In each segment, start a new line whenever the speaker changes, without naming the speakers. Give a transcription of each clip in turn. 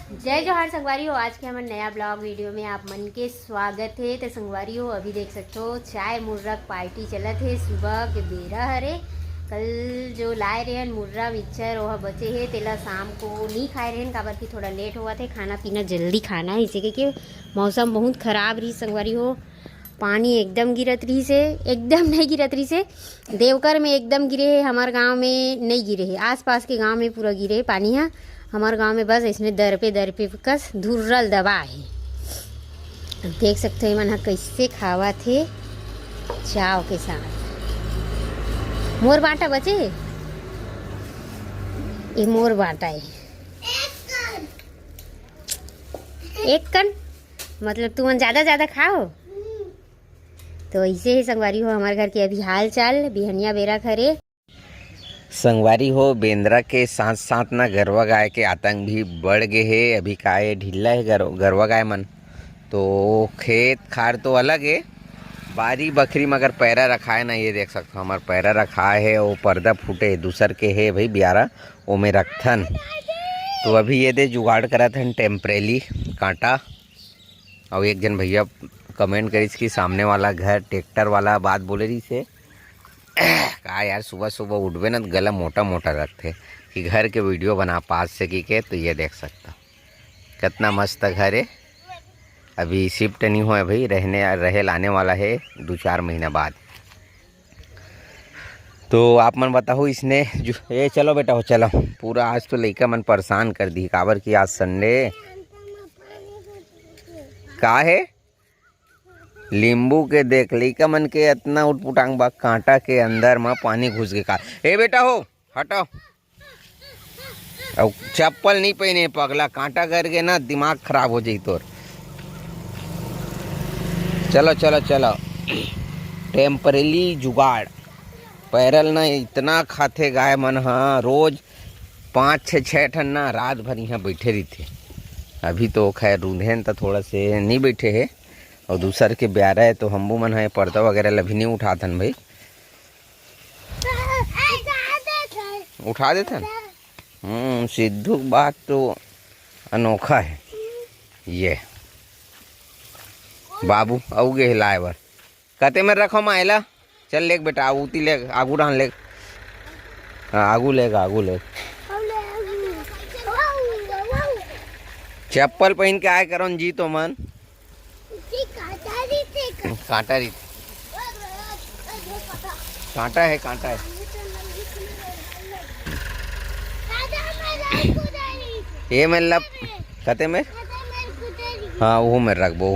जय जोहार संगवारी हो। आज के हमारे नया ब्लॉग वीडियो में आप मन के स्वागत है। तो संगवारी हो अभी देख सकते हो चाय मुर्रक पार्टी चलत है। सुबह के बेरा हरे कल जो लाए रहे मुर्रा मिक्सचर वह बचे है तेला शाम को नहीं खाए रहे काबर की थोड़ा लेट हुआ थे। खाना पीना जल्दी खाना है इसी के मौसम बहुत ख़राब रही संगवारी हो। पानी एकदम गिरत रही से एकदम नहीं गिरत रही से देवकर में एकदम गिरे है, हमारे गांव में नहीं गिरे है। आसपास के गांव में पूरा गिरे है पानी। यहाँ हमारे गांव में बस इसमें दर पे कस धुर्रल दबा है। देख सकते हो मन कैसे खावा थे चाव के साथ। मोर बाटा बचे है, ये मोर बाटा है एक कन मतलब तुम ज़्यादा खाओ। तो ऐसे ही संगवारी हो हमारे घर के अभी हाल चाल बिहनिया बेरा खरे।
संगवारी हो बेंद्रा के साथ साथ ना गरवा गाय के आतंक भी बढ़ गए है। अभी काय ढीला है गरवा गाय मन। तो खेत खार तो अलग है, बारी बकरी मगर पैरा रखा है ना। ये देख सकते हो हमारा पैरा रखा है, वो पर्दा फूटे दूसर के है भाई ब्यारा वो में रखथन। तो अभी ये दे जुगाड़ करा था टेम्परेली कांटा। और एक जन भैया कमेंट करीस कि सामने वाला घर ट्रैक्टर वाला बात बोले रही से कहा यार सुबह सुबह उठबे ना गला मोटा मोटा रखते कि घर के वीडियो बना पास से की के। तो ये देख सकता कितना मस्त घर है। अभी शिफ्ट नहीं हुआ भाई, रहे लाने वाला है 2-4 महीना बाद। तो आप मन बताओ इसने जो ये चलो बेटा हो चलो। पूरा आज तो लड़का मन परेशान कर दी काबर की आज संडे का है। नींबू के देख लइका मन के इतना उठपुटांग बा कांटा के अंदर में पानी घुस के का। ए बेटा हो हटाओ और चप्पल नहीं पहने पगला कांटा करके ना दिमाग खराब हो जाई तोर। चलो चलो चलो टेम्परेली जुगाड़ पैरल ना इतना खाते गाय मन। हाँ रोज 5-6 ठन ना रात भर यहाँ बैठे रही थे। अभी तो खैर रूंधेन तो थोड़ा से नहीं बैठे है और दूसर के ब्यारा है तो हम्बू मन है पर्दा वगैरह लभी नहीं उठाथन भाई। उठा देथन सिद्धू बात तो अनोखा है। ये बाबू औगे हिलाए बर कते में रखो मायला चल लेग बेटा उती ले आगू डान ले आगू ले चप्पल पहन के आए करो जी तो मन कांटा है ये मतलब कते में हाँ वो में रखबो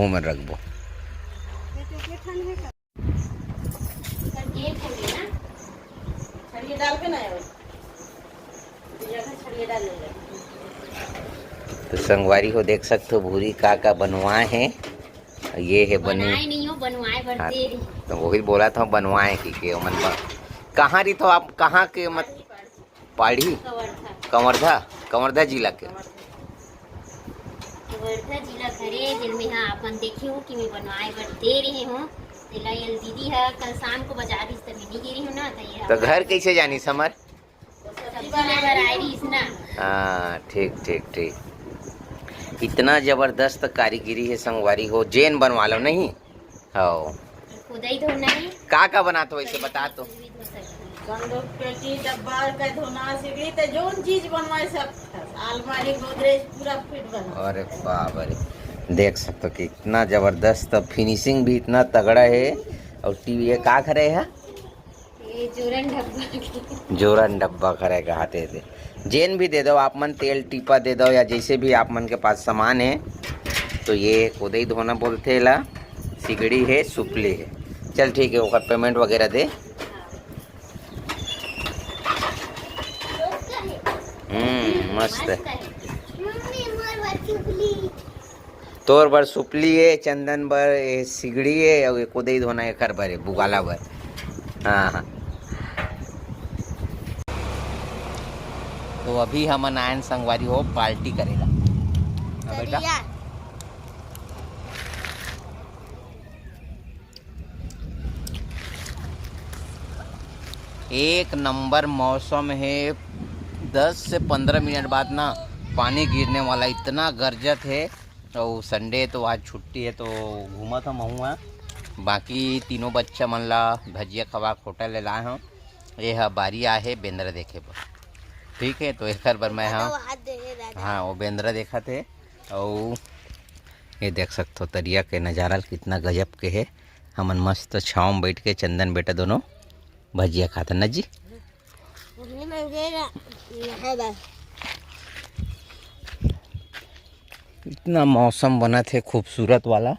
तो संगवारी को देख सकते हो भूरी का बनवाए हैं। ये है बनी नहीं हो बनवाए भरते रही। तो वही बोला था बनवाए कि मन कहाँ रही तो आप कहाँ के मत पाड़ी कंवरधा जिला के
जिला घरे जिनमें हाँ अपन देखे हो कि मैं बनवाए भरते रहे हूँ। तेला ये दीदी है कल शाम को बाजार इस तरह नहीं गिरी हूँ ना।
तो घर कैसे जानी समर
ना।
हाँ ठीक इतना जबरदस्त कारीगिरी है संगवारी हो। जैन बनवा लो नहीं हो
खुदाई धोना है
का बनाते हो इसे बता तो।
पेटी डब्बा का धोना सीढ़ी तो जोन चीज बनवाए सब अलमारी गोदरेज पूरा फिट बना।
अरे बाप रे देख सकते हो कि इतना जबरदस्त फिनिशिंग भी इतना तगड़ा है। और टीवी ये का करे है जोरन डब्बा करे हाथे थे। जैन भी दे दो आप मन तेल टीपा दे दो या जैसे भी आप मन के पास सामान है। तो ये खुदे ही धोना बोलते ला सिगड़ी है सुपली है। चल ठीक है वो पेमेंट वगैरह दे। मस्त है तोर बर सुपली है चंदन बर सिगड़ी है और खुदे ही धोना है कर भरे बुगाला बर। हाँ तो अभी हम नायन संगवारी हो पार्टी करेगा बेटा। एक नंबर मौसम है। 10 से 15 मिनट बाद ना पानी गिरने वाला, इतना गरजत है। और संडे तो आज छुट्टी है तो घूमा था महुआ। बाकी तीनों बच्चा मन ला भजिया खवा होटल ले लाए हूँ। ये है बारी आए है बेंद्रा देखे पर, ठीक है। तो एक बार मैं हाँ वो बेंद्रा देखा थे। और ये देख सकते हो तरिया के नज़ारा कितना गजब के है। हमन मस्त छाँव में बैठ के चंदन बेटा दोनों भजिया खाते न जी। इतना मौसम बना थे खूबसूरत वाला,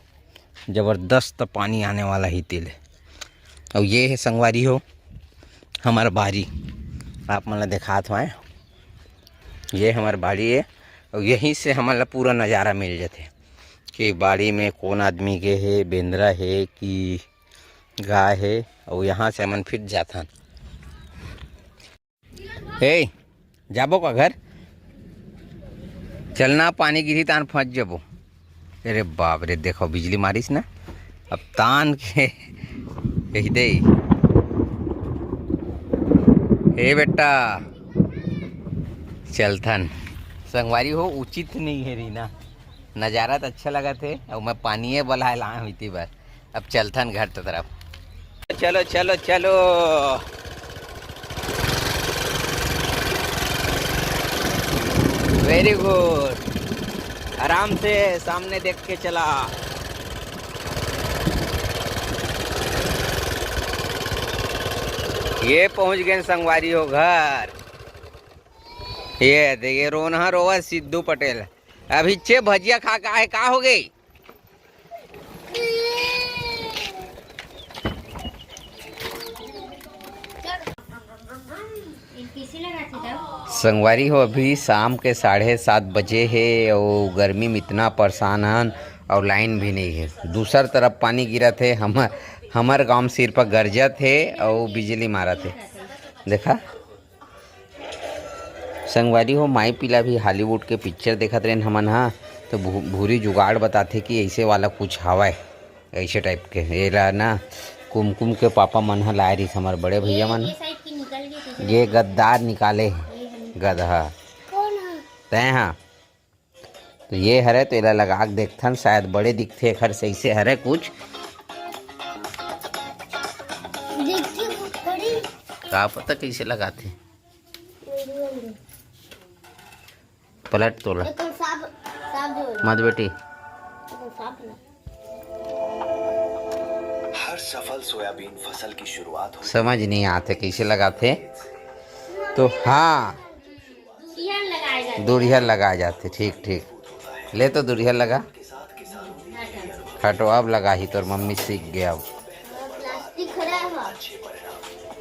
ज़बरदस्त पानी आने वाला ही तेल है। और ये है संगवारी हो हमारा बाड़ी, आप मतलब दिखात हुआ है, ये हमारा बाड़ी है। और यहीं से हमारा पूरा नज़ारा मिल जाते कि बाड़ी में कौन आदमी के है, बेंद्रा है कि गाय है। और यहाँ से हमन फिर जाथन। हे जाबो का घर चलना, पानी गिरी तान फंस जाबो। अरे बाप रे, देखो बिजली मारिस ना, अब तान के यही दे। हे बेटा चलथन। संगवारी हो उचित नहीं है रीना, नज़ारा तो अच्छा लगा थे। और मैं पानी बला लाया हुई थी बार। अब चलथन घर की तरफ। चलो चलो चलो। वेरी गुड, आराम से सामने देख के चला। ये पहुंच गए संगवारी हो घर। ये देखिए रोना रोवा सिद्धू पटेल। अभी चे भजिया खा का है, का हो गई? संगवारी हो अभी शाम के 7:30 बजे है और गर्मी में इतना परेशान हन और लाइन भी नहीं है। दूसर तरफ पानी गिरा थे, हमार गांव सिर पर गरजत है और बिजली मारा थे। देखा संगवारी हो माई पिला भी हॉलीवुड के पिक्चर देखत रहे हमन। हाँ तो भूरी जुगाड़ बताते कि ऐसे वाला कुछ हवा ऐसे टाइप के। ये ला ना कुमकुम के पापा मन ह लाए रही हमारे बड़े भैया मन। ये गद्दार निकाले गधा तय। हाँ तो ये हरे तो इला लगा के देखथन, शायद बड़े दिखते घर से ऐसे हरे कुछ। का पता कैसे लगाते, पलट तोला मत बेटी।
हर सफल सोयाबीन फसल की शुरुआत हो।
समझ नहीं आते कैसे लगाते। तो हाँ दूरिया लगाए जाते, ठीक ठीक। ले तो दूरिया लगा, हटो अब लगा ही तोर मम्मी सीख गया। अब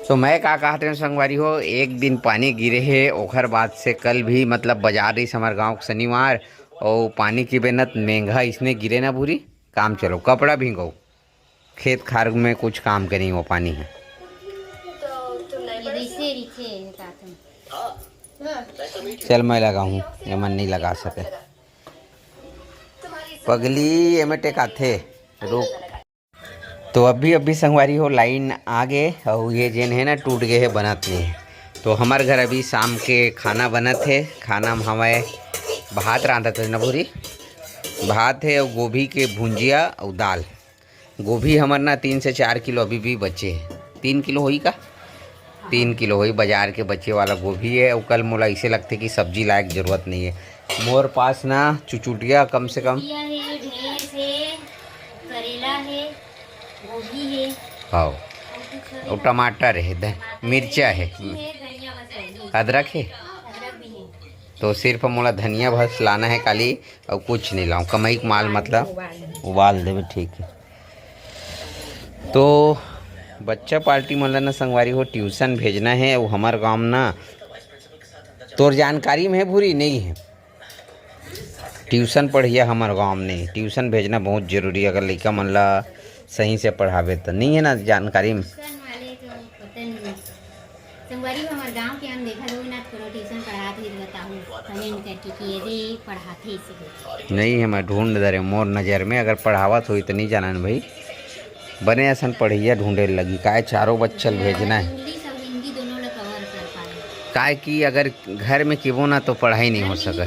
तो मैं का कहते हैं संगवारी हो, एक दिन पानी गिरे है ओखर बाद से कल भी मतलब बाजार रही हमारे गाँव शनिवार। और पानी की बेनत महंगा इसने गिरे ना पूरी काम चलो, कपड़ा भीगो, खेत खार में कुछ काम करेंगे वो पानी है। चल मैं लगाऊँ, ये मन नहीं लगा सके पगली एमेटे का थे रुक। तो अभी संगवारी हो लाइन आ गए और ये जेन है ना टूट गए है, बनत नहीं है। तो हमारे घर अभी शाम के खाना बनत है। खाना में हमें भात रांधा थे ना भूरी, भात है और गोभी के भुंजिया और दाल। गोभी हमारे ना 3 से 4 किलो अभी भी बचे है। 3 किलो होई का 3 किलो होई बाजार के बचे वाला गोभी है। और कल मोला ऐसे लगते कि सब्जी लायक ज़रूरत नहीं है। मोर पास ना चुचुटिया कम से कम
करेला है, गोभी है,
हाँ और टमाटर है, मिर्चा है, अदरक है। तो सिर्फ मोला धनिया बस लाना है काली और कुछ नहीं लाऊं। कमाई का माल मतलब उबाल देवे, ठीक है। तो बच्चा पार्टी मतलब ना संगवारी हो ट्यूशन भेजना है। और हमारे गांव ना तोर जानकारी में है भूरी नहीं है ट्यूशन पढ़िया हमारे गांव में नहीं। ट्यूशन भेजना बहुत ज़रूरी है, अगर लड़का मन ला सही से पढ़ावे तो नहीं है ना जानकारी में।
संगवारी में हमारे गांव के हम देखा लोग ना थोड़ा ट्यूशन पढ़ाते ही बताऊँ कमेंट करके कि ये पढ़ाते इसे
नहीं है। मैं ढूंढ दे मोर नज़र में अगर पढ़ावत हुई तो नहीं जाना भाई बने ऐसा पढ़िया ढूंढे लगी काय चारों बच्चल भेजना है।
हिंदी दोनों कवर कर पाए
काय कि अगर घर में किबो ना तो पढ़ाई नहीं हो सके।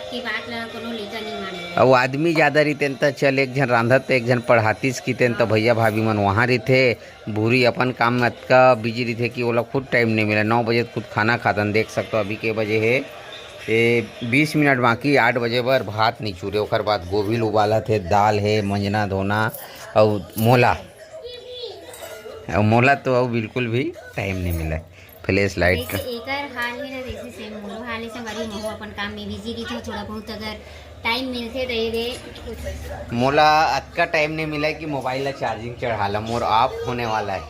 आपकी बात ला कोनो लेकर नहीं माने
अब आदमी ज़्यादा रहते तो चल एक जन रांधत एक जन पढ़ातीस कीते तो भैया भाभी मन वहाँ रहते। भूरी अपन काम में अतका बिजी रहते कि वो लोग खुद टाइम नहीं मिला। 9 बजे खुद खाना खातन। देख सकते हो अभी के बजे है ये 20 मिनट बाकी 8 बजे बर भात नहीं चूरे। ओकर बाद गोभी उबाला थे, दाल है, मंजना धोना और मोला तो अब बिल्कुल भी टाइम नहीं मिला। फ्लैश लाइट
एकर हाल ही ना जैसे सेम मोरो हाल है संगवारी मोहो अपन काम में बिजी रही थोड़ा बहुत अगर टाइम मिलते तो ये
मोला अतका टाइम नहीं मिला कि मोबाइल ला चार्जिंग चढ़ाला। मोर ऑफ होने वाला है,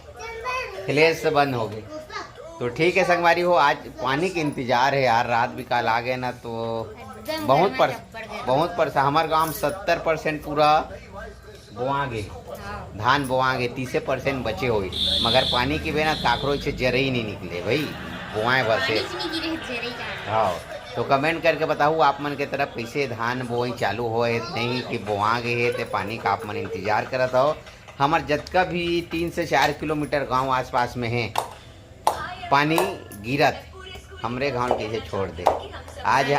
फ्लैश से बंद हो गई। तो ठीक है संगवारी हो, आज पानी के इंतजार है यार। रात भी कल आ गए ना तो बहुत परेशान। हमारे गाँव में 70% पूरा बोआ गए, धान बोआ गए, 30% बचे हुए। मगर पानी की बिना काकरोच से जरे ही नहीं निकले भाई, बोआए बसे। हाँ तो कमेंट करके बताओ आप मन के तरफ कैसे धान बोई चालू हो नहीं कि बोआ गए है तो पानी का आप मन इंतजार करत हो। हमार जतका भी 3 से 4 किलोमीटर गांव आसपास में है पानी गिरत, हमरे गांव कैसे छोड़ दे। आज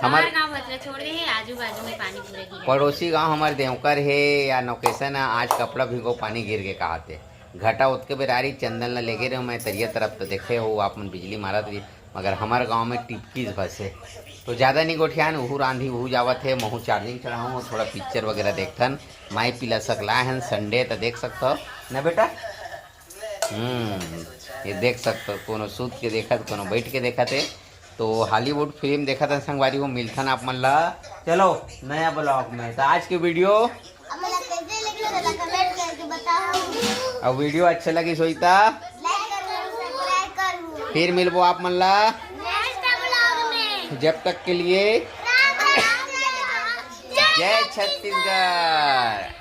हमारे
गांव मतलब छोड़ दे है, आजू बाजू में पानी पूरे गिरा।
पड़ोसी गांव हमारे देवकर है या नौकेशन है, आज कपड़ा भिगो पानी गिर के कहाते घटा उतके बेरारी चंदन ला लेके रहे। मैं तरिया तरफ तो देखे हो आप मन बिजली मारत रही, मगर हमारे गांव में टिपकीज बस है। तो ज़्यादा नहीं गोठियान उहू रांधी उहू जावत है। महू चार्जिंग चढ़ाऊँ थोड़ा पिक्चर वगैरह देखथन। माई पिला सकला है संडे तो देख सकते हो ना बेटा। ये देख सकते हो, कोनो सूत के देखत कोनो बैठ के देखत है। तो हॉलीवुड फिल्म देखा था संगवारी हो, मिलथन आप मन ला चलो नया ब्लॉग में। तो आज के वीडियो और वीडियो अच्छा लगी सोईता फिर मिलबो आप मन ला जब तक के लिए जय छत्तीसगढ़।